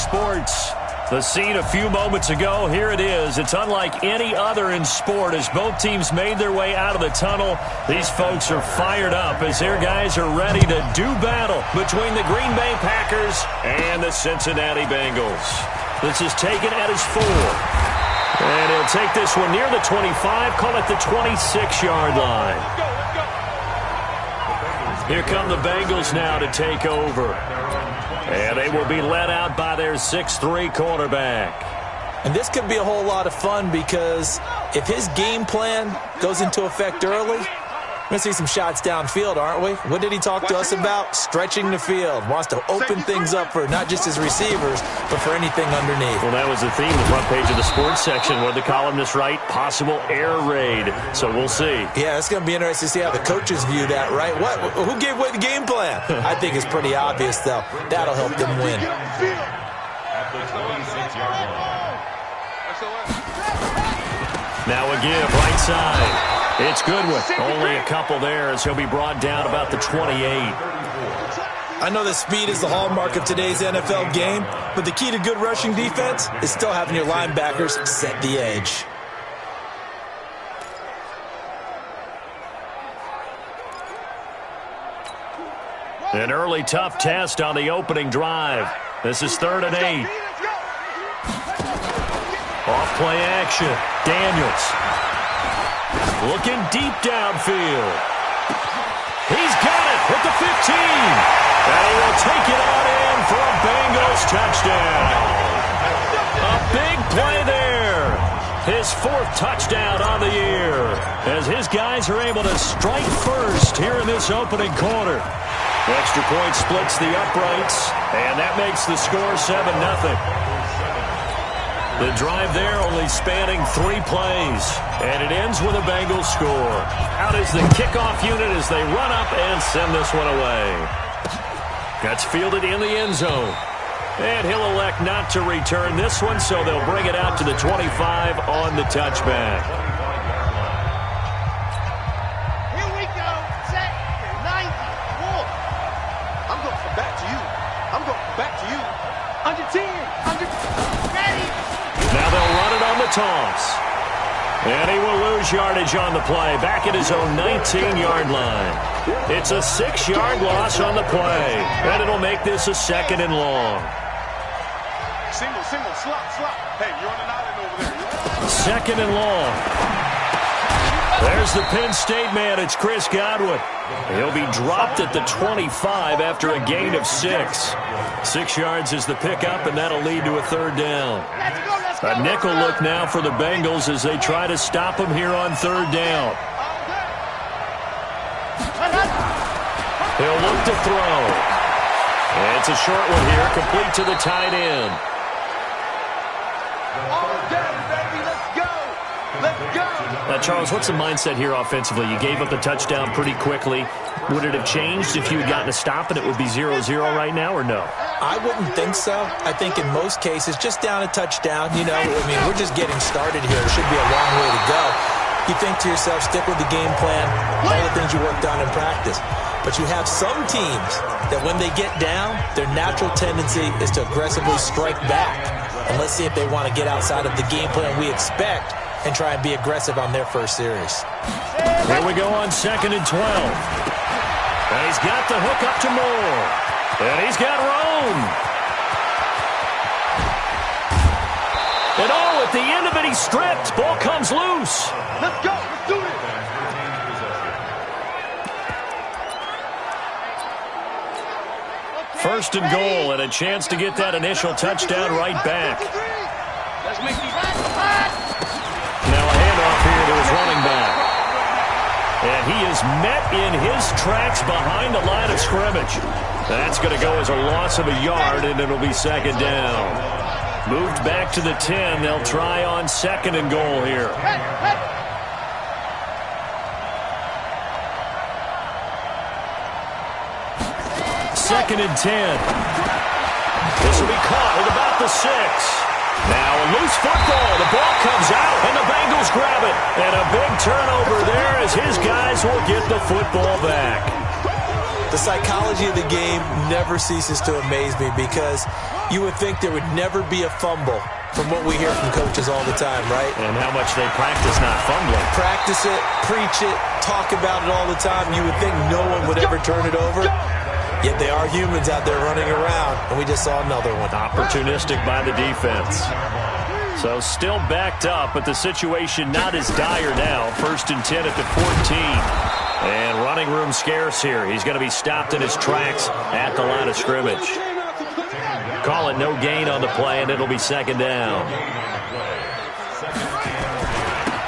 Sports. The scene a few moments ago, here it is. It's unlike any other in sport as both teams made their way out of the tunnel. These folks are fired up as their guys are ready to do battle between the Green Bay Packers and the Cincinnati Bengals. This is taken at his 4. And he'll take this one near the 25, call it the 26-yard line. Here come the Bengals now to take over. And they will be led out by their 6'3" quarterback. And this could be a whole lot of fun because if his game plan goes into effect early, we're going to see some shots downfield, aren't we? What did he talk to us about? Stretching the field. Wants to open things up for not just his receivers, but for anything underneath. Well, that was the theme, the front page of the sports section. What the columnists write? Possible air raid. So we'll see. Yeah, it's going to be interesting to see how the coaches view that, right? Who gave away the game plan? I think it's pretty obvious, though. That'll help them win. Now a give, right side. It's Goodwin. Only a couple there as he'll be brought down about the 28. I know that speed is the hallmark of today's NFL game, but the key to good rushing defense is still having your linebackers set the edge. An early tough test on the opening drive. This is 3rd and 8. Off play action. Daniels. Looking deep downfield. He's got it at the 15. And he will take it on in for a Bengals touchdown. A big play there. His 4th touchdown on the year. As his guys are able to strike first here in this opening quarter. The extra point splits the uprights. And that makes the score 7-0. The drive there only spanning 3 plays. And it ends with a Bengals score. Out is the kickoff unit as they run up and send this one away. That's fielded in the end zone. And he'll elect not to return this one, so they'll bring it out to the 25 on the touchback. Here we go. Set. 90. Walk. I'm going back to you. I'm going back to you. Under 10. Under 10. Ready. Now they'll run it on the toss. And he will lose yardage on the play, back at his own 19-yard line. It's a 6-yard loss on the play, and it'll make this a 2nd and long. Single, slot. Hey, you're on an island over there. 2nd and long. There's the Penn State man. It's Chris Godwin. He'll be dropped at the 25 after a gain of 6. 6 yards is the pickup, and that'll lead to a 3rd down. A nickel look now for the Bengals as they try to stop him here on 3rd down. He'll look to throw. And it's a short one here, complete to the tight end. Now, Charles, what's the mindset here offensively? You gave up the touchdown pretty quickly. Would it have changed if you had gotten a stop and it would be 0-0 right now, or no? I wouldn't think so. I think in most cases, just down a touchdown, we're just getting started here. It should be a long way to go. You think to yourself, stick with the game plan, all the things you worked on in practice. But you have some teams that when they get down, their natural tendency is to aggressively strike back. And let's see if they want to get outside of the game plan we expect and try and be aggressive on their first series. Here we go on 2nd and 12. And he's got the hook up to Moore. And he's got Roan. And at the end of it, he's stripped. Ball comes loose. Let's go. Let's do this. First and goal, and a chance to get that initial touchdown right back. Let's make these. Now a handoff here to his running back. And he is met in his tracks behind the line of scrimmage. That's going to go as a loss of a yard, and it'll be 2nd down. Moved back to the 10. They'll try on 2nd and goal here. 2nd and 10. This will be caught at about the 6. Now a loose football. The ball comes out, and the Bengals grab it. And a big turnover there as his guys will get the football back. The psychology of the game never ceases to amaze me because you would think there would never be a fumble from what we hear from coaches all the time, right? And how much they practice not fumbling. Practice it, preach it, talk about it all the time. You would think no one would ever turn it over. Yet they are humans out there running around, and we just saw another one. Opportunistic by the defense. So still backed up, but the situation not as dire now. 1st and 10 at the 14. And running room scarce here. He's going to be stopped in his tracks at the line of scrimmage. Call it no gain on the play, and it'll be 2nd down.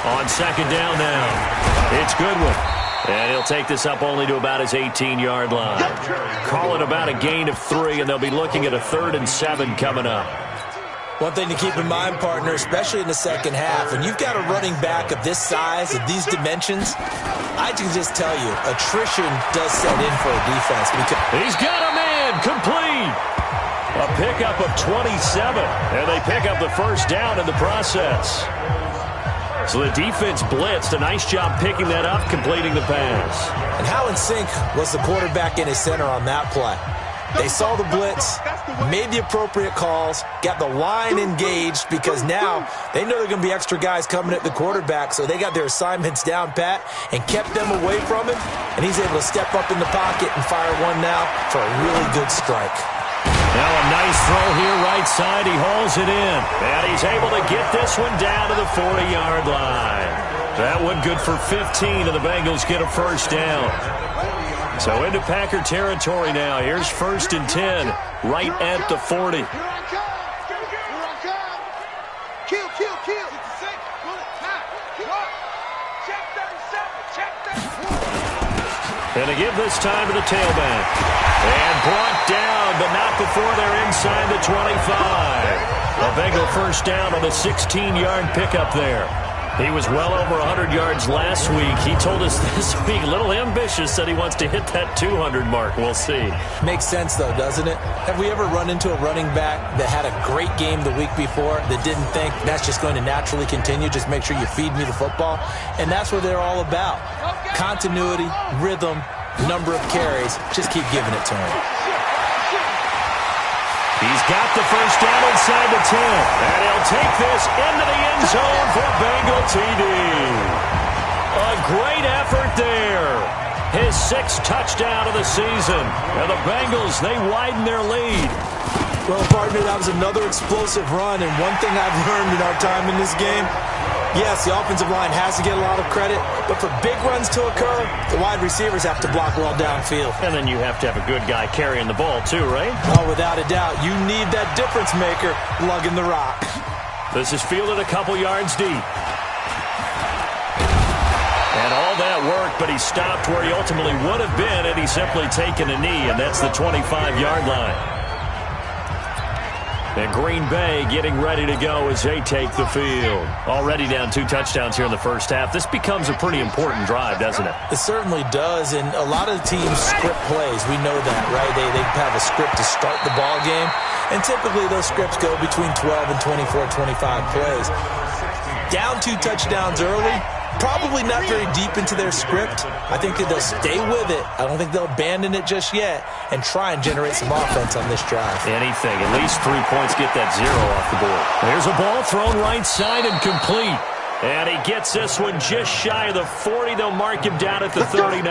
On 2nd down now, it's Goodwin. And he'll take this up only to about his 18-yard line. Call it about a gain of 3, and they'll be looking at a 3rd and 7 coming up. One thing to keep in mind, partner, especially in the second half, when you've got a running back of this size, of these dimensions, I can just tell you, attrition does set in for a defense. Because he's got a man, complete. A pickup of 27, and they pick up the 1st down in the process. So the defense blitzed. A nice job picking that up, completing the pass. And how in sync was the quarterback in his center on that play? They saw the blitz, made the appropriate calls, got the line engaged because now they know there are going to be extra guys coming at the quarterback, so they got their assignments down pat and kept them away from him, and he's able to step up in the pocket and fire one now for a really good strike. Now a nice throw here right side. He hauls it in, and he's able to get this one down to the 40-yard line. That one good for 15, and the Bengals get a 1st down. So into Packer territory now. Here's 1st and 10, right at the 40. And to give this time to the tailback. And brought down, but not before they're inside the 25. A Bengal 1st down on a 16-yard pickup there. He was well over 100 yards last week. He told us this week, a little ambitious, said he wants to hit that 200 mark. We'll see. Makes sense, though, doesn't it? Have we ever run into a running back that had a great game the week before that didn't think that's just going to naturally continue? Just make sure you feed me the football. And that's what they're all about. Continuity, rhythm, number of carries. Just keep giving it to him. He's got the 1st down inside the 10. And he'll take this into the end zone for Bengal TD. A great effort there. His 6th touchdown of the season. And the Bengals, they widen their lead. Well, partner, that was another explosive run. And one thing I've learned in our time in this game, yes, the offensive line has to get a lot of credit, but for big runs to occur, the wide receivers have to block well downfield. And then you have to have a good guy carrying the ball too, right? Oh, without a doubt. You need that difference maker lugging the rock. This is fielded a couple yards deep. And all that work, but he stopped where he ultimately would have been had he simply taken a knee, and that's the 25-yard line. And Green Bay getting ready to go as they take the field. Already down 2 touchdowns here in the 1st half. This becomes a pretty important drive, doesn't it? It certainly does, and a lot of the teams script plays. We know that, right? They have a script to start the ball game, and typically those scripts go between 12 and 24, 25 plays. Down 2 touchdowns early, probably not very deep into their script. I think that they'll stay with it. I don't think they'll abandon it just yet and try and generate some offense on this drive. Anything. At least 3 points, get that 0 off the board. There's a ball thrown right side and complete. And he gets this one just shy of the 40. They'll mark him down at the 39.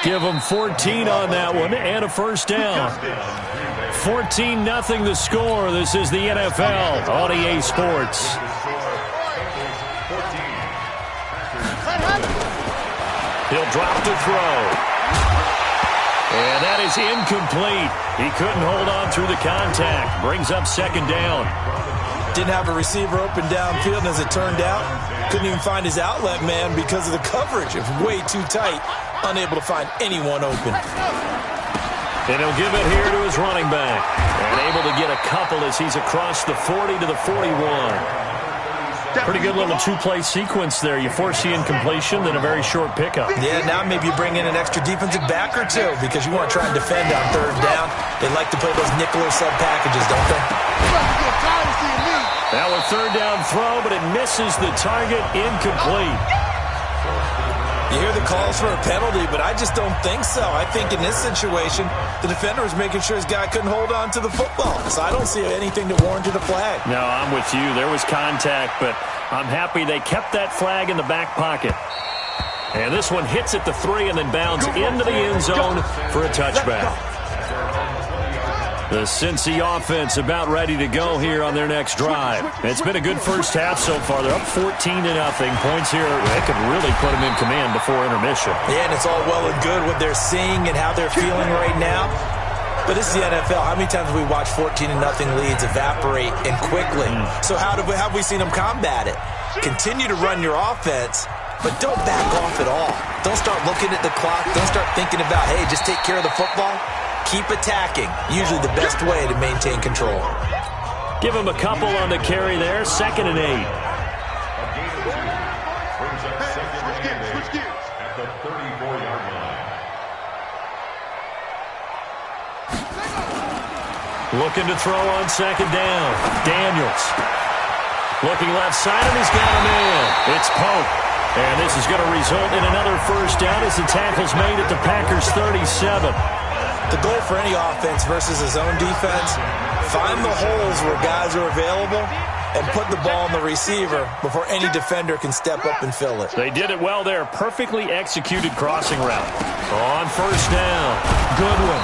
Give him 14 on that one and a 1st down. 14-0 the score. This is the NFL on EA Sports. He'll drop to throw. And that is incomplete. He couldn't hold on through the contact. Brings up 2nd down. Didn't have a receiver open downfield, and as it turned out, couldn't even find his outlet man because of the coverage. It was way too tight. Unable to find anyone open. And he'll give it here to his running back. And able to get a couple as he's across the 40 to the 41. Pretty good little 2-play sequence there. You force the incompletion, then a very short pickup. Yeah, now maybe you bring in an extra defensive back or two because you want to try and defend on 3rd down. They like to play those nickel or sub packages, don't they? Now a 3rd down throw, but it misses the target, incomplete. You hear the calls for a penalty, but I just don't think so. I think in this situation, the defender was making sure his guy couldn't hold on to the football. So I don't see anything that warranted a flag. No, I'm with you. There was contact, but I'm happy they kept that flag in the back pocket. And this one hits at the 3 and then bounds into the end zone for a touchback. The Cincy offense about ready to go here on their next drive. It's been a good first half so far. They're up 14-0. Points here, they could really put them in command before intermission. Yeah, and it's all well and good what they're seeing and how they're feeling right now. But this is the NFL. How many times have we watched 14-0 leads evaporate and quickly? So how have we seen them combat it? Continue to run your offense, but don't back off at all. Don't start looking at the clock. Don't start thinking about, hey, just take care of the football. Keep attacking. Usually the best way to maintain control. Give him a couple on the carry there. 2nd and 8. Switch gears. At the 34-yard line. Looking to throw on 2nd down. Daniels. Looking left side, and he's got a man. It's Pope. And this is going to result in another first down as the tackle's made at the Packers' 37. The goal for any offense versus his own defense, find the holes where guys are available and put the ball on the receiver before any defender can step up and fill it. They did it well there. Perfectly executed crossing route. On first down, Goodwin.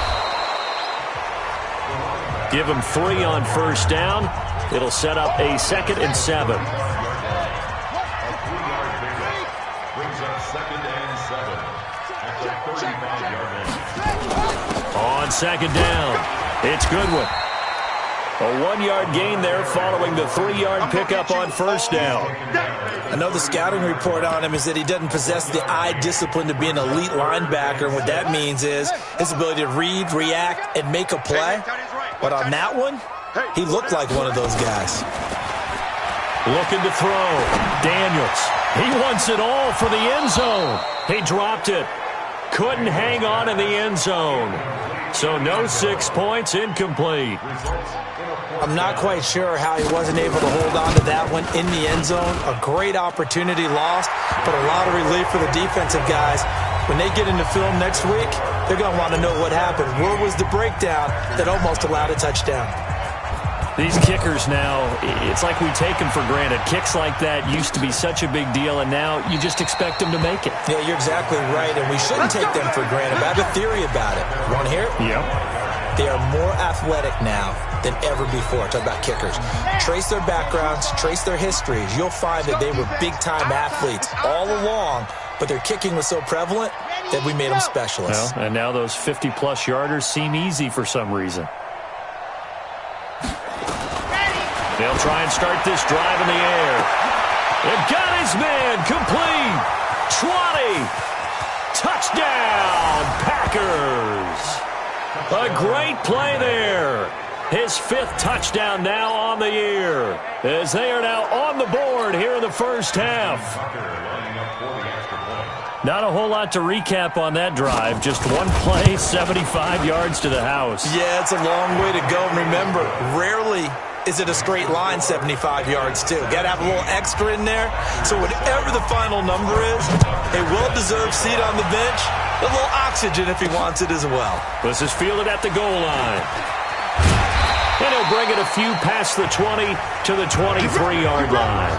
Give him 3 on first down. It'll set up a 2nd and 7. A 3-yard pickup brings up 2nd and 7 at the 35-yard line. On 2nd down, it's Goodwin. A 1-yard gain there following the 3-yard pickup on first down. I know the scouting report on him is that he doesn't possess the eye discipline to be an elite linebacker. And what that means is his ability to read, react, and make a play. But on that one, he looked like one of those guys. Looking to throw. Daniels. He wants it all for the end zone. He dropped it. Couldn't hang on in the end zone. So no 6 points, incomplete. I'm not quite sure how he wasn't able to hold on to that one in the end zone. A great opportunity lost, but a lot of relief for the defensive guys. When they get into film next week, they're going to want to know what happened. Where was the breakdown that almost allowed a touchdown? These kickers now, it's like we take them for granted. Kicks like that used to be such a big deal, and now you just expect them to make it. Yeah, you're exactly right, and we shouldn't take them for granted. But I have a theory about it. You want to hear it? Yep. They are more athletic now than ever before. Talk about kickers. Trace their backgrounds, trace their histories. You'll find that they were big-time athletes all along, but their kicking was so prevalent that we made them specialists. Well, and now those 50-plus yarders seem easy for some reason. They'll try and start this drive in the air. They've got his man complete. 20. Touchdown, Packers. A great play there. His 5th touchdown now on the year, as they are now on the board here in the first half. Not a whole lot to recap on that drive. Just one play, 75 yards to the house. Yeah, it's a long way to go. Remember, rarely is it a straight line 75 yards, too. Got to have a little extra in there. So whatever the final number is, a well-deserved seat on the bench, a little oxygen if he wants it as well. This is fielded at the goal line. And he'll bring it a few past the 20 to the 23-yard line.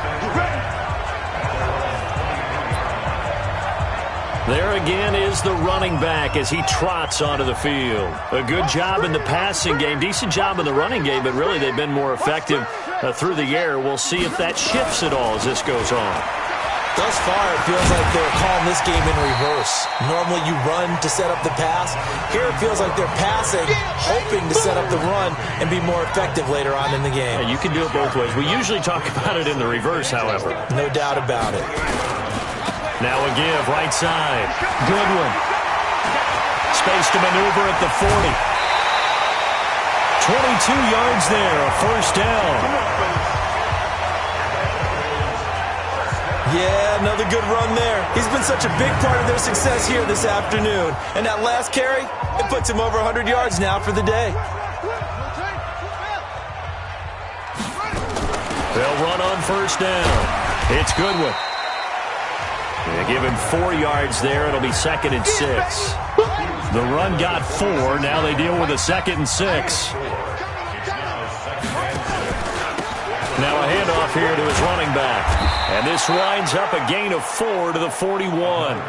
There again is the running back as he trots onto the field. A good job in the passing game, decent job in the running game, but really they've been more effective through the air. We'll see if that shifts at all as this goes on. Thus far, it feels like they're calling this game in reverse. Normally you run to set up the pass. Here it feels like they're passing, hoping to set up the run and be more effective later on in the game. Yeah, you can do it both ways. We usually talk about it in the reverse, however. No doubt about it. Now a give, right side. Goodwin. Space to maneuver at the 40. 22 yards there, a first down. Yeah, another good run there. He's been such a big part of their success here this afternoon. And that last carry, it puts him over 100 yards now for the day. They'll run on first down. It's Goodwin. They give him 4 yards there. It'll be 2nd and 6. The run got 4. Now they deal with a 2nd and 6. Now a handoff here to his running back. And this winds up a gain of 4 to the 41.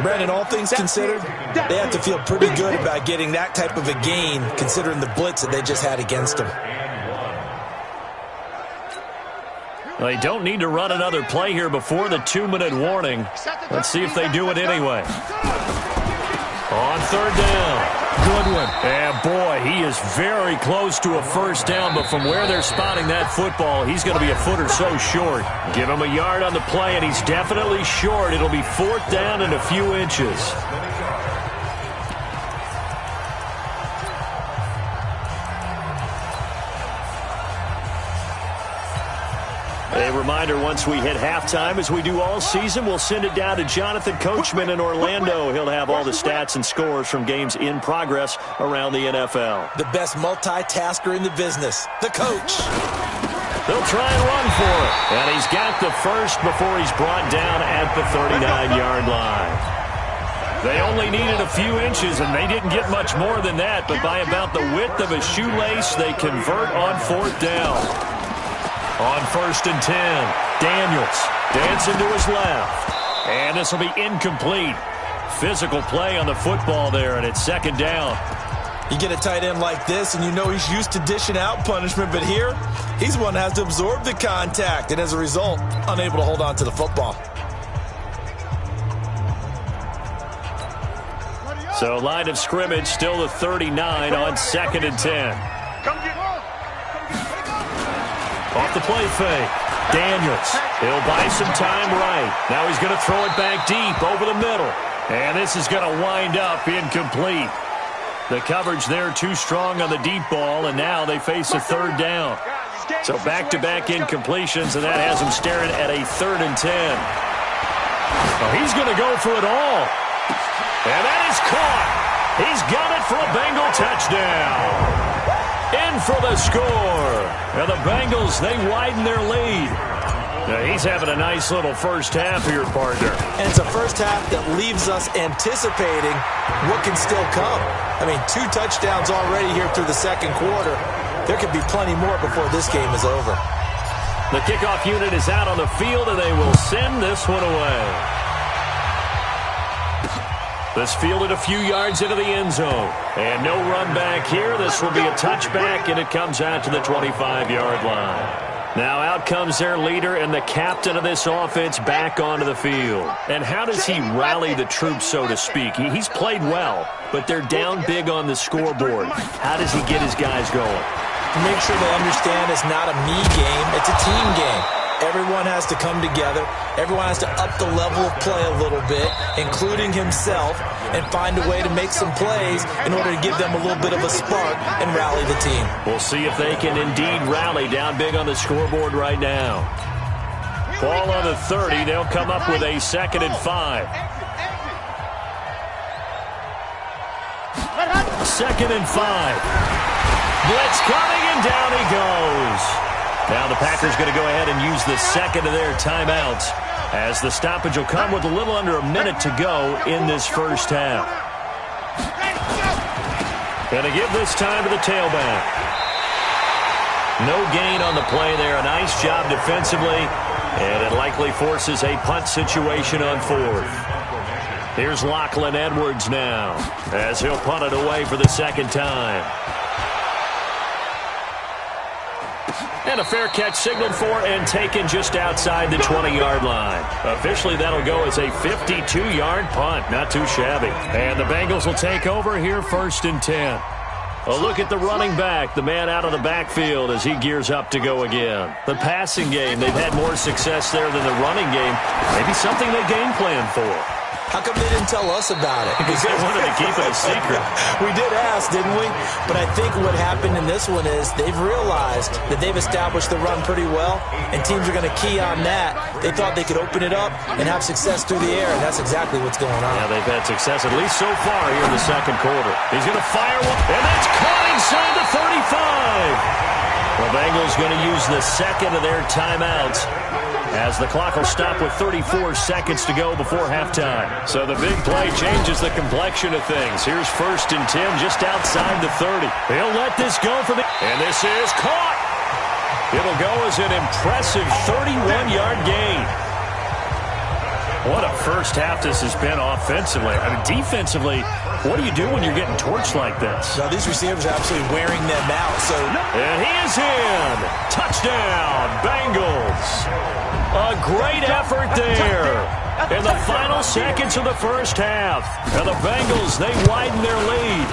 Brandon, all things considered, they have to feel pretty good about getting that type of a gain considering the blitz that they just had against them. They don't need to run another play here before the 2-minute warning. Let's see if they do it anyway. On 3rd down. Good one. And boy, he is very close to a first down, but from where they're spotting that football, he's going to be a foot or so short. Give him a yard on the play, and he's definitely short. It'll be 4th down and a few inches. A reminder, once we hit halftime, as we do all season, we'll send it down to Jonathan Coachman in Orlando. He'll have all the stats and scores from games in progress around the NFL. The best multitasker in the business, the coach. They'll try and run for it. And he's got the first before he's brought down at the 39-yard line. They only needed a few inches, and they didn't get much more than that. But by about the width of a shoelace, they convert on 4th down. On 1st and 10, Daniels dancing to his left. And this will be incomplete. Physical play on the football there, and it's 2nd down. You get a tight end like this, and you know he's used to dishing out punishment, but here, he's one that has to absorb the contact, and as a result, unable to hold on to the football. So line of scrimmage still the 39 on 2nd and 10. Off the play fake. Daniels. He'll buy some time right. Now he's going to throw it back deep over the middle. And this is going to wind up incomplete. The coverage there too strong on the deep ball, and now they face a 3rd down. So back-to-back incompletions, and that has him staring at a 3rd and 10. Oh, he's going to go for it all. And that is caught. He's got it for a Bengal touchdown. In for the score. Now the Bengals, they widen their lead. Now he's having a nice little first half here, partner. And it's a first half that leaves us anticipating what can still come. I mean, 2 touchdowns already here through the 2nd quarter. There could be plenty more before this game is over. The kickoff unit is out on the field, and they will send this one away. This fielded a few yards into the end zone. And no run back here. This will be a touchback, and it comes out to the 25-yard line. Now out comes their leader and the captain of this offense back onto the field. And how does he rally the troops, so to speak? He's played well, but they're down big on the scoreboard. How does he get his guys going? To make sure they understand it's not a me game, it's a team game. Everyone has to come together. Everyone has to up the level of play a little bit, including himself, and find a way to make some plays in order to give them a little bit of a spark and rally the team. We'll see if they can indeed rally down big on the scoreboard right now. Ball on the 30. They'll come up with a 2nd and 5. 2nd and 5. Blitz coming, and down he goes. Now the Packers going to go ahead and use the 2nd of their timeouts, as the stoppage will come with a little under a minute to go in this first half. Going to give this time to the tailback. No gain on the play there. A nice job defensively, and it likely forces a punt situation on 4th. Here's Lachlan Edwards now, as he'll punt it away for the 2nd time. And a fair catch signaled for and taken just outside the 20-yard line. Officially, that'll go as a 52-yard punt. Not too shabby. And the Bengals will take over here 1st and 10. A look at the running back, the man out of the backfield as he gears up to go again. The passing game, they've had more success there than the running game. Maybe something they game plan for. How come they didn't tell us about it? Because they wanted to keep it a secret. We did ask, didn't we? But I think what happened in this one is they've realized that they've established the run pretty well, and teams are going to key on that. They thought they could open it up and have success through the air, and that's exactly what's going on. Yeah, they've had success, at least so far here in the 2nd quarter. He's going to fire one, and that's caught inside the 35. The Bengals going to use the 2nd of their timeouts as the clock will stop with 34 seconds to go before halftime. So the big play changes the complexion of things. Here's 1st and 10 just outside the 30. He'll let this go for the... And this is caught. It'll go as an impressive 31-yard gain. What a first half this has been offensively. I mean, defensively, what do you do when you're getting torched like this? Now, these receivers are absolutely wearing them out. And he is in. Touchdown, Bengals. A great effort there in the final seconds of the first half. And the Bengals, they widen their lead.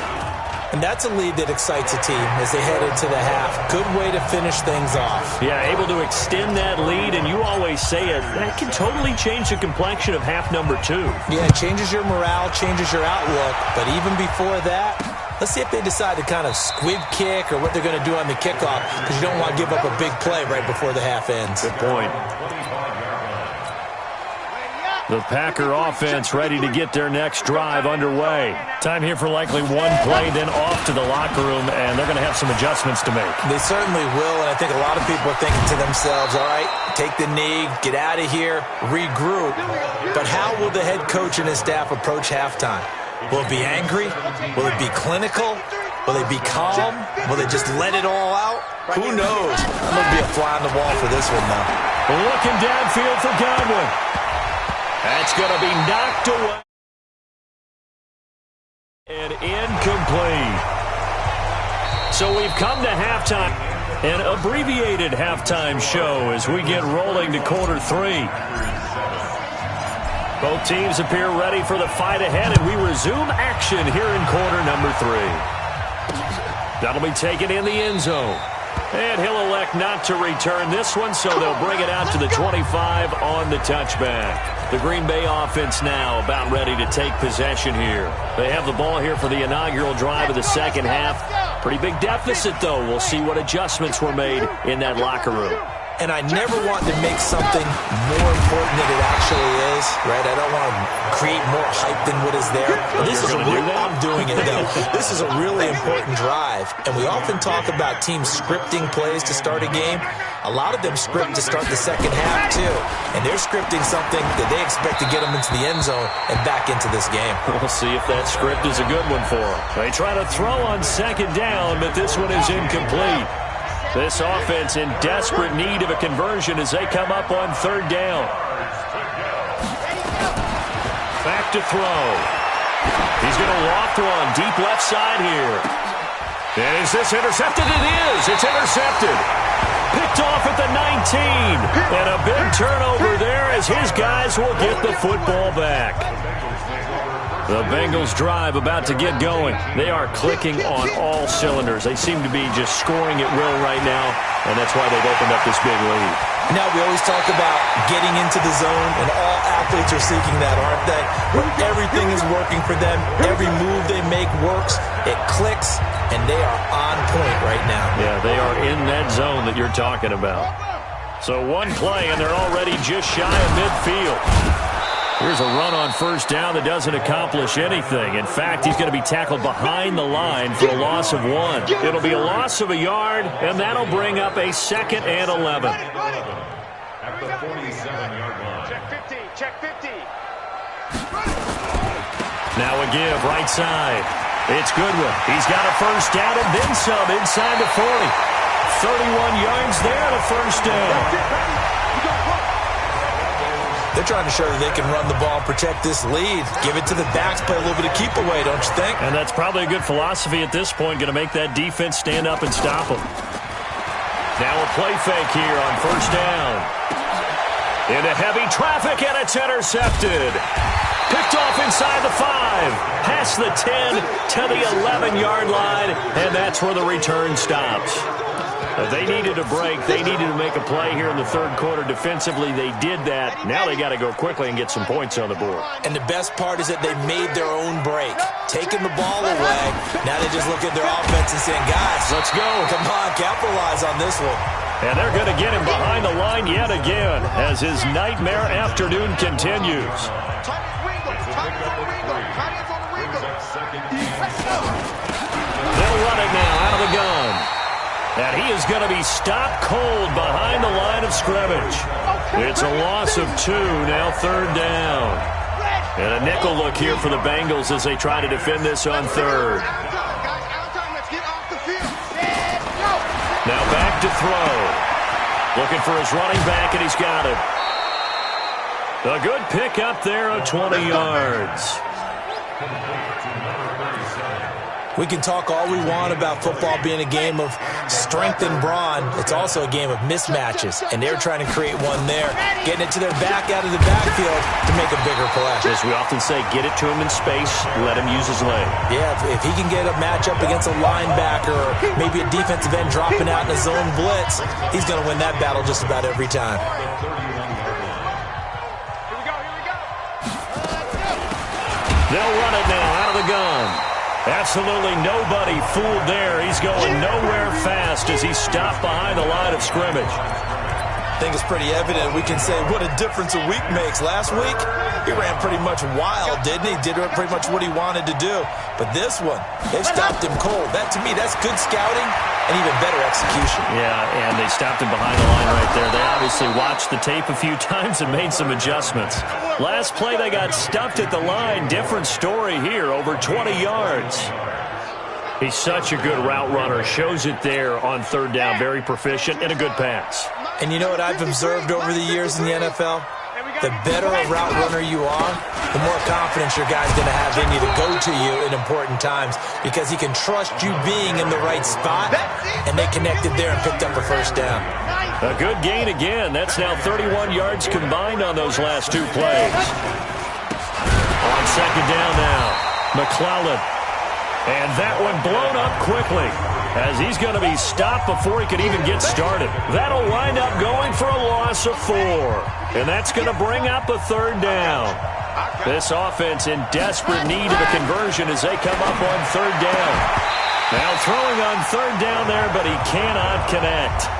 And that's a lead that excites a team as they head into the half. Good way to finish things off. Yeah, able to extend that lead, and you always say it, that can totally change the complexion of half number 2. Yeah, it changes your morale, changes your outlook. But even before that, let's see if they decide to kind of squib kick or what they're going to do on the kickoff, because you don't want to give up a big play right before the half ends. Good point. The Packer offense ready to get their next drive underway. Time here for likely one play, then off to the locker room, and they're going to have some adjustments to make. They certainly will, and I think a lot of people are thinking to themselves, all right, take the knee, get out of here, regroup. But how will the head coach and his staff approach halftime? Will it be angry? Will it be clinical? Will they be calm? Will they just let it all out? Who knows? I'm going to be a fly on the wall for this one, though. Looking downfield for Godwin. That's going to be knocked away. And incomplete. So we've come to halftime. An abbreviated halftime show as we get rolling to quarter 3. Both teams appear ready for the fight ahead, and we resume action here in quarter number 3. That'll be taken in the end zone. And he'll elect not to return this one, so they'll bring it out to the 25 on the touchback. The Green Bay offense now about ready to take possession here. They have the ball here for the inaugural drive of the second half. Pretty big deficit, though. We'll see what adjustments were made in that locker room. And I never want to make something more important than it actually is, right? I don't want to create more hype than what is there. This is I'm doing it, though. This is a really important drive. And we often talk about teams scripting plays to start a game. A lot of them script to start the second half, too. And they're scripting something that they expect to get them into the end zone and back into this game. We'll see if that script is a good one for them. They try to throw on second down, but this one is incomplete. This offense in desperate need of a conversion as they come up on third down. Back to throw. He's going to loft one deep left side here. And is this intercepted? It is. It's intercepted. Picked off at the 19. And a big turnover there as his guys will get the football back. The Bengals drive about to get going. They are clicking on all cylinders. They seem to be just scoring at will right now, and that's why they've opened up this big lead. Now, we always talk about getting into the zone, and all athletes are seeking that, aren't they? Where everything is working for them. Every move they make works. It clicks, and they are on point right now. Yeah, they are in that zone that you're talking about. So one play, and they're already just shy of midfield. Here's a run on first down that doesn't accomplish anything. In fact, he's going to be tackled behind the line for a loss of 1. It'll be a loss of a yard, and that'll bring up a 2nd and 11. At the 47-yard line. Check 50, check 50. Now a give, right side. It's Goodwin. He's got a first down and then some inside the 40. 31 yards there to first down. They're trying to show that they can run the ball and protect this lead. Give it to the backs, play a little bit of keep away, don't you think? And that's probably a good philosophy at this point, going to make that defense stand up and stop them. Now a play fake here on first down. Into heavy traffic, and it's intercepted. Picked off inside the 5, past the 10 to the 11-yard line, and that's where the return stops. They needed a break. They needed to make a play here in the third quarter. Defensively, they did that. Now they got to go quickly and get some points on the board. And the best part is that they made their own break. Taking the ball away. Now they just look at their offense and saying, guys, let's go. Come on, capitalize on this one. And they're going to get him behind the line yet again as his nightmare afternoon continues. They'll run it now out of the gun. And he is going to be stopped cold behind the line of scrimmage. It's a loss of 2, now 3rd down. And a nickel look here for the Bengals as they try to defend this on 3rd. Now back to throw. Looking for his running back, and he's got it. A good pick up there of 20 yards. We can talk all we want about football being a game of strength and brawn. It's also a game of mismatches, and they're trying to create one there, getting it to their back out of the backfield to make a bigger play. As we often say, get it to him in space, let him use his leg. Yeah, if he can get a matchup against a linebacker or maybe a defensive end dropping out in a zone blitz, he's going to win that battle just about every time. They'll run it now out of the gun. Absolutely nobody fooled there. He's going nowhere fast as he's stopped behind the line of scrimmage. I think it's pretty evident. We can say what a difference a week makes. Last week, he ran pretty much wild, didn't he? Did pretty much what he wanted to do. But this one, they stopped him cold. That, to me, that's good scouting and even better execution. Yeah, and they stopped him behind the line right there. They obviously watched the tape a few times and made some adjustments. Last play, they got stuffed at the line. Different story here, over 20 yards. He's such a good route runner. Shows it there on 3rd down. Very proficient and a good pass. And you know what I've observed over the years in the NFL? The better a route runner you are, the more confidence your guy's going to have in you to go to you in important times because he can trust you being in the right spot, and they connected there and picked up a 1st down. A good gain again. That's now 31 yards combined on those last 2 plays. On 2nd down now, McClellan. And that one blown up quickly as he's going to be stopped before he can even get started. That'll wind up going for a loss of 4. And that's going to bring up a 3rd down. This offense in desperate need of a conversion as they come up on 3rd down. Now throwing on 3rd down there, but he cannot connect.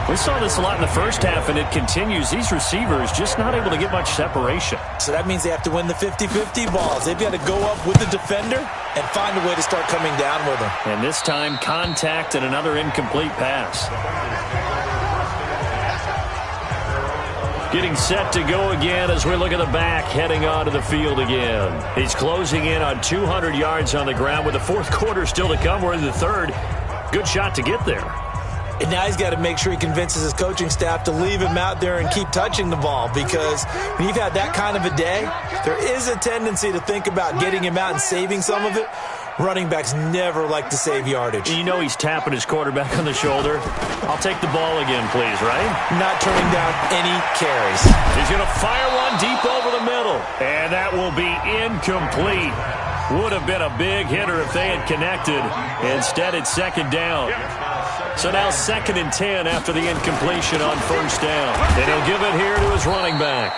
We saw this a lot in the first half, and it continues. These receivers just not able to get much separation. So that means they have to win the 50-50 balls. They've got to go up with the defender and find a way to start coming down with them. And this time, contact and another incomplete pass. Getting set to go again as we look at the back, heading onto the field again. He's closing in on 200 yards on the ground with the 4th quarter still to come. We're in the 3rd. Good shot to get there. And now he's got to make sure he convinces his coaching staff to leave him out there and keep touching the ball, because when you've had that kind of a day, there is a tendency to think about getting him out and saving some of it. Running backs never like to save yardage. You know he's tapping his quarterback on the shoulder. I'll take the ball again, please, right? Not turning down any carries. He's going to fire one deep over the middle. And that will be incomplete. Would have been a big hitter if they had connected. Instead, it's 2nd down. So now 2nd and 10 after the incompletion on 1st down. And he'll give it here to his running back.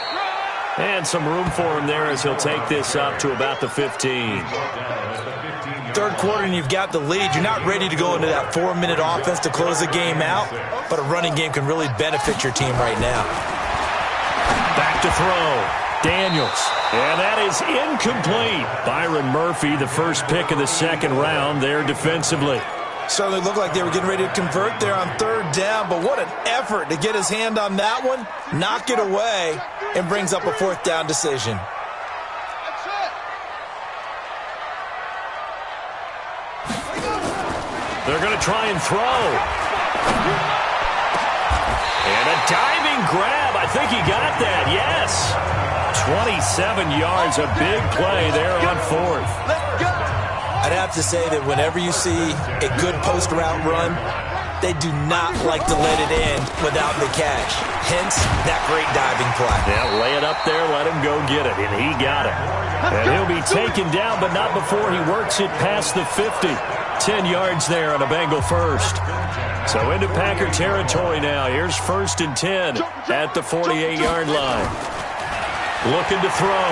And some room for him there as he'll take this up to about the 15. 3rd quarter and you've got the lead. You're not ready to go into that 4-minute offense to close the game out, but a running game can really benefit your team right now. Back to throw. Daniels. And that is incomplete. Byron Murphy, the first pick of the 2nd round there defensively. Certainly looked like they were getting ready to convert there on 3rd down, but what an effort to get his hand on that one, knock it away, and brings up a 4th down decision. They're going to try and throw. And a diving grab. I think he got that, yes. 27 yards, a big play there on 4th. I'd have to say that whenever you see a good post route run, they do not like to let it end without the catch. Hence, that great diving play. Yeah, lay it up there, let him go get it, and he got it. And he'll be taken down, but not before he works it past the 50. 10 yards there on a Bengal first. So into Packer territory now. Here's 1st and 10 at the 48-yard line. Looking to throw.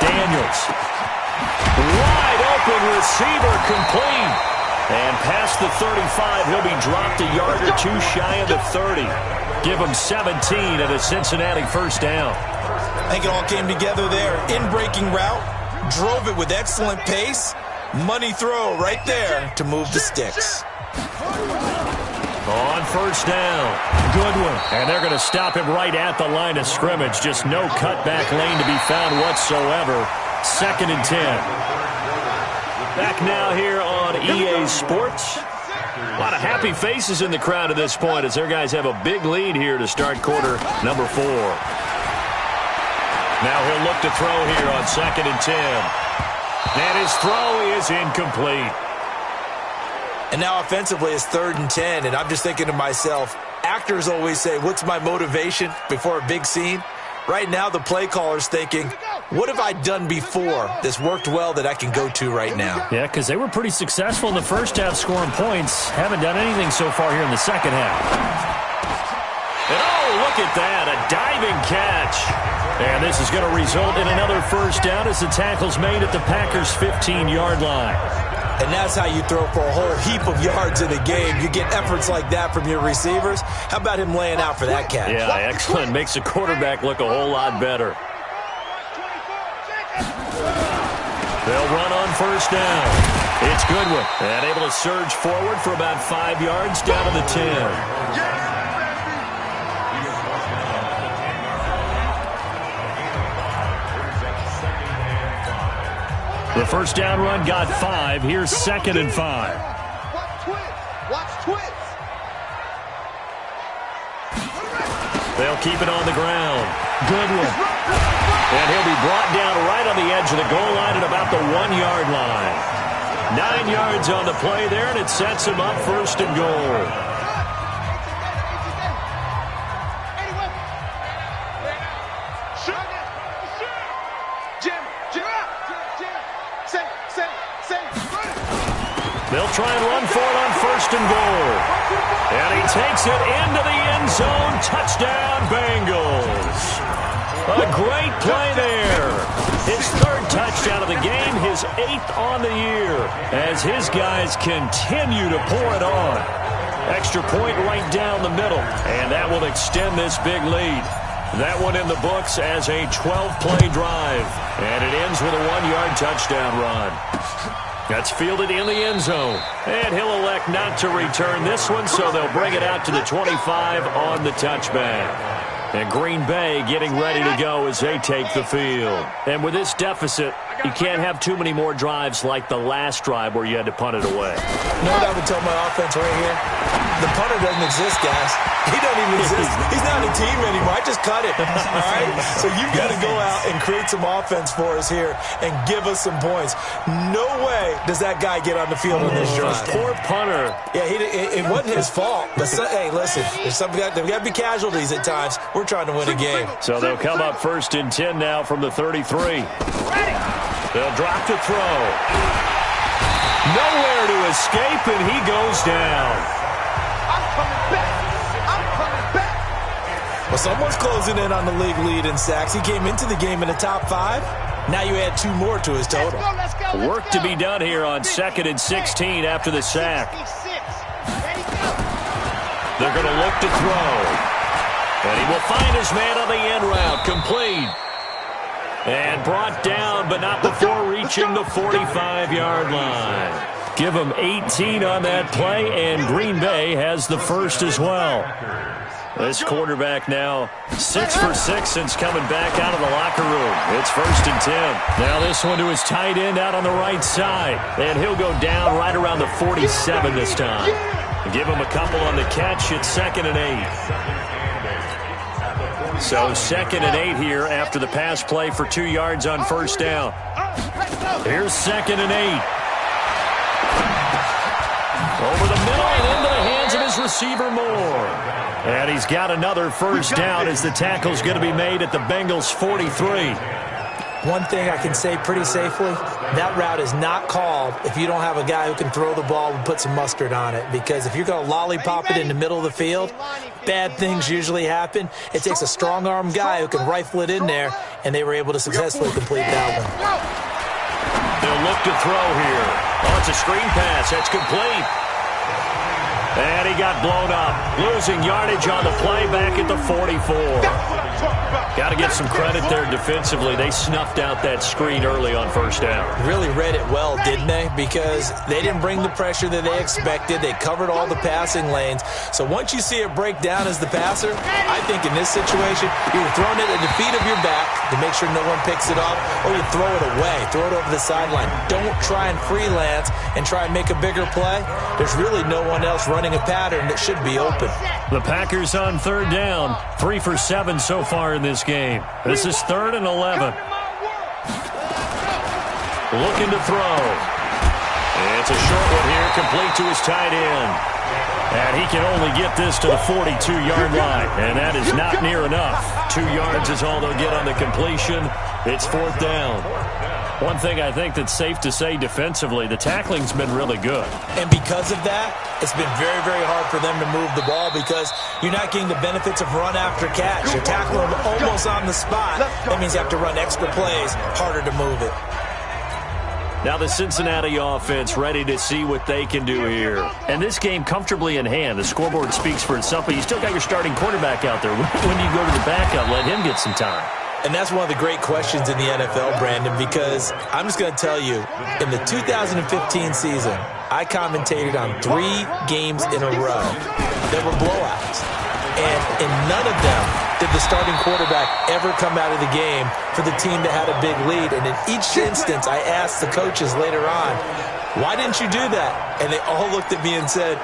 Daniels. Wide open receiver complete. And past the 35, he'll be dropped a yard or 2 shy of the 30. Give him 17 at a Cincinnati 1st down. I think it all came together there. In-breaking route. Drove it with excellent pace. Money throw right there to move the sticks. On first down. Good one. And they're going to stop him right at the line of scrimmage. Just no cutback lane to be found whatsoever. 2nd and 10. Back now here on EA Sports. A lot of happy faces in the crowd at this point as their guys have a big lead here to start quarter number 4. Now he'll look to throw here on 2nd and 10. And his throw is incomplete. And now offensively it's 3rd and 10, and I'm just thinking to myself, actors always say, what's my motivation before a big scene? Right now the play caller's thinking, what have I done before that's worked well that I can go to right now? Yeah, because they were pretty successful in the first half scoring points. Haven't done anything so far here in the second half. And oh, look at that, a diving catch. And this is going to result in another first down as the tackle's made at the Packers' 15-yard line. And that's how you throw for a whole heap of yards in a game. You get efforts like that from your receivers. How about him laying out for that catch? Yeah, excellent. Makes the quarterback look a whole lot better. They'll run on first down. It's Goodwin. And able to surge forward for about 5 yards down to the 10. The first down run got 5. Here's 2nd and 5. Watch twist. They'll keep it on the ground. Goodwin. And he'll be brought down right on the edge of the goal line at about the 1-yard line. 9 yards on the play there, and it sets him up 1st and goal. They'll try and run for it on 1st and goal. And he takes it into the end zone. Touchdown, Bengals. A great play there. His 3rd touchdown of the game, his 8th on the year, as his guys continue to pour it on. Extra point right down the middle, and that will extend this big lead. That one in the books as a 12-play drive, and it ends with a 1-yard touchdown run. That's fielded in the end zone, and he'll elect not to return this one, so they'll bring it out to the 25 on the touchback. And Green Bay getting ready to go as they take the field. And with this deficit, you can't have too many more drives like the last drive where you had to punt it away. You know what I would tell my offense right here? The punter doesn't exist, guys. He doesn't even exist. He's not a team anymore. I just cut it. All right? So you've got to go out and create some offense for us here and give us some points. No way does that guy get on the field on this drive. Poor punter. Yeah, it wasn't his fault. But hey, listen, there's got to be casualties at times. We're trying to win a game. So they'll come up 1st and 10 now from the 33. They'll drop to throw. Nowhere to escape, and he goes down. I'm coming back. I'm coming back. Well, someone's closing in on the league lead in sacks. He came into the game in the top 5. Now you add 2 more to his total. Let's go. Work to be done here on 2nd and 16 after the sack. They're going to look to throw. And he will find his man on the end route. Complete. And brought down, but not before reaching the 45-yard line. Give him 18 on that play, and Green Bay has the first as well. This quarterback now 6 for 6 since coming back out of the locker room. It's 1st and 10. Now this one to his tight end out on the right side. And he'll go down right around the 47 this time. Give him a couple on the catch. It's 2nd and 8. So 2nd and 8 here after the pass play for 2 yards on first down. Here's 2nd and 8. Over the middle and into the hands of his receiver Moore. And he's got another first down as the tackle's going to be made at the Bengals' 43. One thing I can say pretty safely, that route is not called if you don't have a guy who can throw the ball and put some mustard on it. Because if you're going to lollipop it in the middle of the field, bad things usually happen. It takes a strong-arm guy who can rifle it in there, and they were able to successfully complete that one. They'll look to throw here. Oh, it's a screen pass. That's complete. And he got blown up. Losing yardage on the play back at the 44. Got to give some credit there defensively. They snuffed out that screen early on first down. Really read it well, didn't they? Because they didn't bring the pressure that they expected. They covered all the passing lanes. So once you see it break down as the passer, I think in this situation, you're throwing it at the feet of your back to make sure no one picks it off, or you throw it away, throw it over the sideline. Don't try and freelance and try and make a bigger play. There's really no one else running a pattern that should be open. The Packers on third down, 3 for 7 so far in this game. This is 3rd and 11. Looking to throw. It's a short one here, complete to his tight end. And he can only get this to the 42-yard line, and that is not near enough. 2 yards is all they'll get on the completion. It's 4th down. One thing I think that's safe to say defensively, the tackling's been really good. And because of that, it's been very, very hard for them to move the ball because you're not getting the benefits of run after catch. You're tackling them almost on the spot. That means you have to run extra plays, harder to move it. Now the Cincinnati offense ready to see what they can do here. And this game comfortably in hand. The scoreboard speaks for itself, but you still got your starting quarterback out there. When you go to the backup, let him get some time. And that's one of the great questions in the NFL, Brandon, because I'm just going to tell you, in the 2015 season, I commentated on 3 games in a row. There were blowouts. And in none of them did the starting quarterback ever come out of the game for the team that had a big lead. And in each instance, I asked the coaches later on, why didn't you do that? And they all looked at me and said,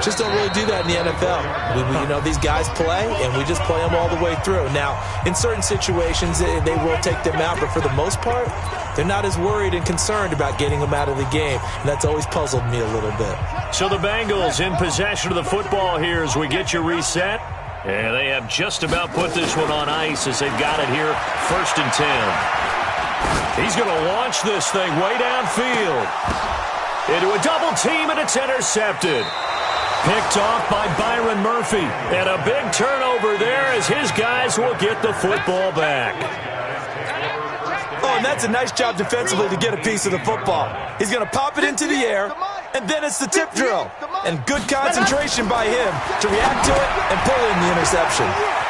just don't really do that in the NFL. These guys play, and we just play them all the way through. Now, in certain situations, they will take them out, but for the most part, they're not as worried and concerned about getting them out of the game, and that's always puzzled me a little bit. So the Bengals in possession of the football here as we get you reset. And they have just about put this one on ice as they've got it here, 1st and 10. He's going to launch this thing way downfield. Into a double team, and it's intercepted. Picked off by Byron Murphy. And a big turnover there as his guys will get the football back. Oh, and that's a nice job defensively to get a piece of the football. He's going to pop it into the air, and then it's the tip drill. And good concentration by him to react to it and pull in the interception.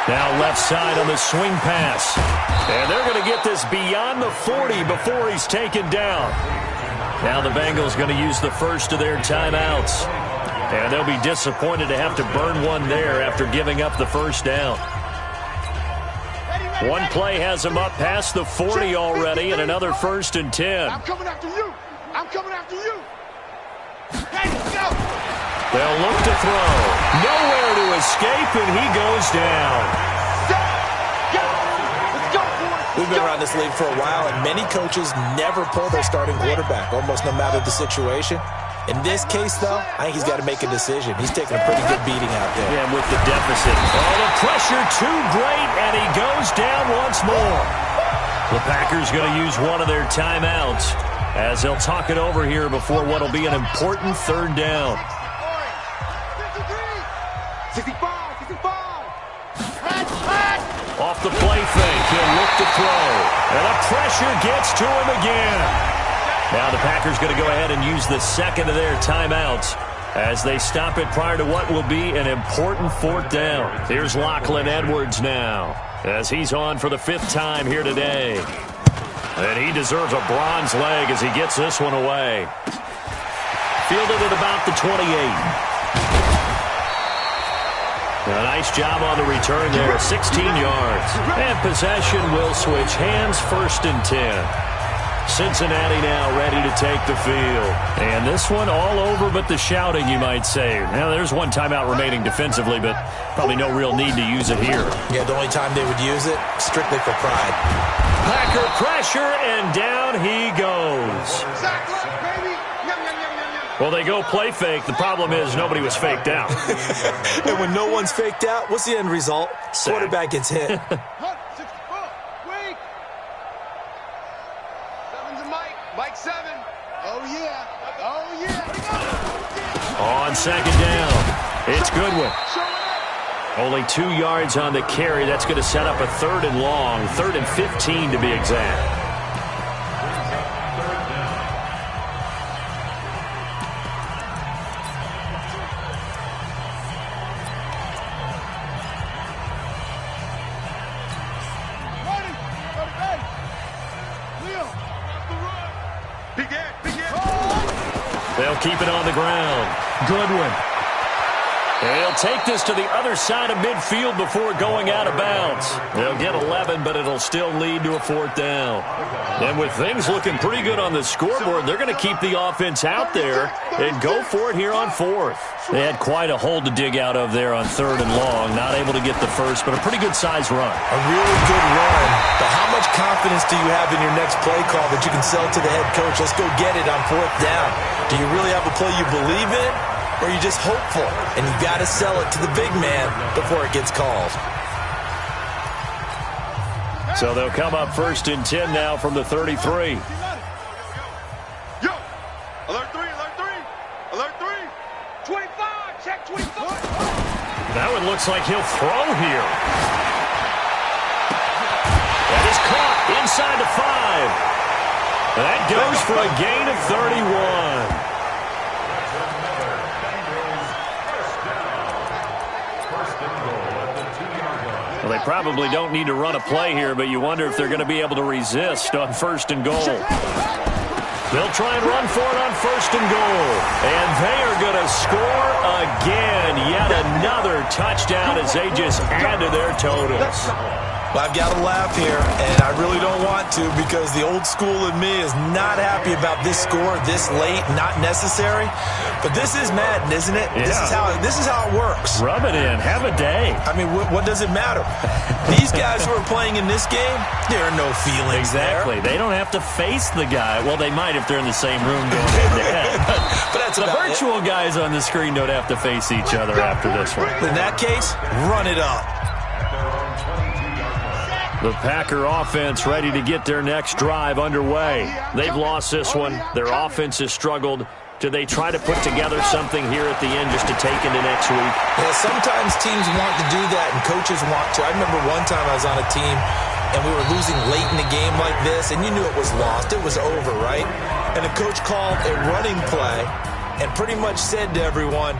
Now left side on the swing pass. And they're going to get this beyond the 40 before he's taken down. Now the Bengals going to use the first of their timeouts. And they'll be disappointed to have to burn one there after giving up the first down. One play has them up past the 40 already, and another 1st and 10. I'm coming after you. I'm coming after you. Hey, go. They'll look to throw. Nowhere to escape, and he goes down. We've been around this league for a while, and many coaches never pull their starting quarterback, almost no matter the situation. In this case, though, I think he's got to make a decision. He's taking a pretty good beating out there. Yeah, with the deficit. Oh, the pressure too great, and he goes down once more. The Packers going to use one of their timeouts as they'll talk it over here before what will be an important 3rd down. 65. Off the play fake, he'll look to throw. And the pressure gets to him again. Now the Packers going to go ahead and use the 2nd of their timeouts as they stop it prior to what will be an important 4th down. Here's Lachlan Edwards now as he's on for the 5th time here today. And he deserves a bronze leg as he gets this one away. Fielded at about the 28. A nice job on the return there, 16 yards. And possession will switch hands, 1st and 10. Cincinnati now ready to take the field. And this one all over but the shouting, you might say. Now, there's one timeout remaining defensively, but probably no real need to use it here. Yeah, the only time they would use it, strictly for pride. Packer pressure, and down he goes. Well, they go play fake. The problem is nobody was faked out. And when no one's faked out, what's the end result? Sack. Quarterback gets hit. Mike 7. Oh, yeah. On 2nd down, it's Goodwin. Only 2 yards on the carry. That's going to set up a 3rd and long, 3rd and 15 to be exact. They'll keep it on the ground. Goodwin. He'll take this to the other side of midfield before going out of bounds. They'll get 11, but it'll still lead to a 4th down. And with things looking pretty good on the scoreboard, they're going to keep the offense out there and go for it here on 4th. They had quite a hole to dig out of there on 3rd and long. Not able to get the first, but a pretty good size run. A really good run. But how much confidence do you have in your next play call that you can sell to the head coach? Let's go get it on 4th down. Do you really have a play you believe in? Or are you just hopeful, and you've got to sell it to the big man before it gets called? So they'll come up 1st and 10 now from the 33. Yo, alert 3, alert 3, alert 3. 25, check 25. That one looks like he'll throw here. That is caught inside the 5. That goes for a gain of 31. Well, they probably don't need to run a play here, but you wonder if they're going to be able to resist on 1st and goal. They'll try and run for it on 1st and goal. And they are going to score again. Yet another touchdown as they just add to their totals. Well, I've got to laugh here, and I really don't want to because the old school in me is not happy about this score this late, not necessary. But this is Madden, isn't it? Yeah. This is how it works. Rub it in. Have a day. I mean, what does it matter? These guys who are playing in this game, there are no feelings Exactly. there. They don't have to face the guy. Well, they might if they're in the same room going head-to-head. But that's The about virtual guys on the screen don't have to face each other after this one. In that case, run it up. The Packer offense ready to get their next drive underway. They've lost this one. Their offense has struggled. Do they try to put together something here at the end just to take into next week? Yeah, sometimes teams want to do that and coaches want to. I remember one time I was on a team and we were losing late in the game like this, and you knew it was lost. It was over, right? And the coach called a running play and pretty much said to everyone,